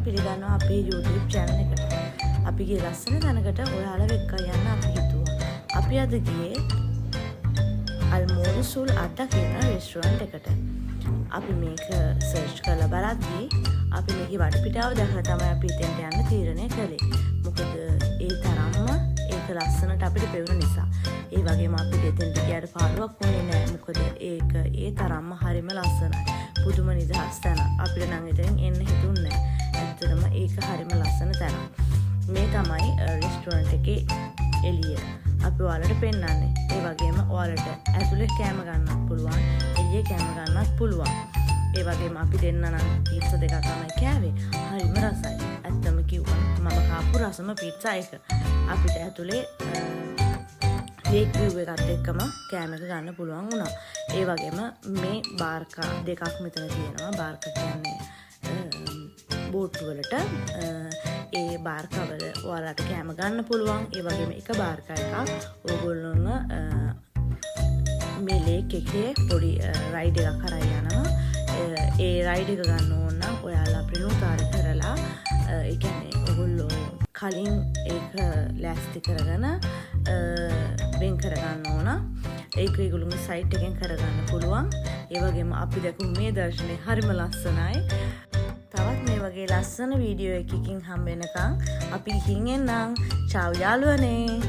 පිළිගන්නවා අපේ YouTube channel එකට. අපි ගියේ ලස්සන තැනකට ඔයාලා එක්ක යන්න අපි හිතුවා. අපි අද ගියේ අල්මෝරිසුල් අඩ කියන රෙස්ටුරන්ට් එකට. අපි මේක සර්ච් කරලා බලද්දී අපි මේකේ වටපිටාව දැකලා තමයි අපි එතෙන්ට යන්න තීරණය කළේ. මොකද ඒ තරම්ම ඒක ලස්සනට අපිට පෙවුන නිසා. ඒ වගේම අපිට එතෙන්ට ගියාට පාඩුවක් වුණේ නැහැ. මොකද ඒක ඒ තරම්ම හරිම ලස්සනයි. පුදුම නිදහස් තැන. අපිට නම් එතනින් එන්න හිතුන්නේ නැහැ. ඇත්තටම ඒක හරිම ලස්සන තැනක්. මේ තමයි රෙස්ටුරන්ට් එකේ එළිය. අපි ඔයාලට පෙන්නන්නේ. ඒ වගේම ඔයාලට ඇතුලේ කැම ගන්නත් පුළුවන්, එළියේ කැම ගන්නත් පුළුවන්. ඒ වගේම අපි දෙන්න නම් පීට්සා දෙකක් තමයි කෑවේ. හරිම රසයි. ඇත්තම කිව්වොත් මම කාපු රසම පීට්සා එක. අපිට ඇතුලේ ලේක් විව් එකත් එක්කම කැම එක ගන්න පුළුවන් වුණා. ඒ වගේම මේ බාර්කා දෙකක් මෙතන තියෙනවා. බාර්කා කියන්නේ බෝට් වලට ඒ බාර්කා වල ඔයාලට කැම ගන්න පුළුවන්. ඒ වගේම එක බාර්කා එකක් ඕගොල්ලෝම මේ ලේක් එකේ පොඩි රයිඩ් එකක් කරා යනවා. ඒ රයිඩ් එක ගන්න ඕන නම් ඔයාලා ප්‍රිනුතාර කරලා ඒ කියන්නේ ඔයගොල්ලෝ කලින් ඒක ලෑස්ති කරගෙන වෙන් කරගන්න ඕන. ඒක ඒගොල්ලෝගේ සයිට් එකෙන් කරගන්න පුළුවන්. ඒ වගේම අපි දැකපු මේ දර්ශනය හරිම ලස්සනයි. තවත් මේ වගේ ලස්සන වීඩියෝ එකකින් හම්බ වෙනකන් අපි ගිහින් එන්නම්. චාව් යාළුවනේ.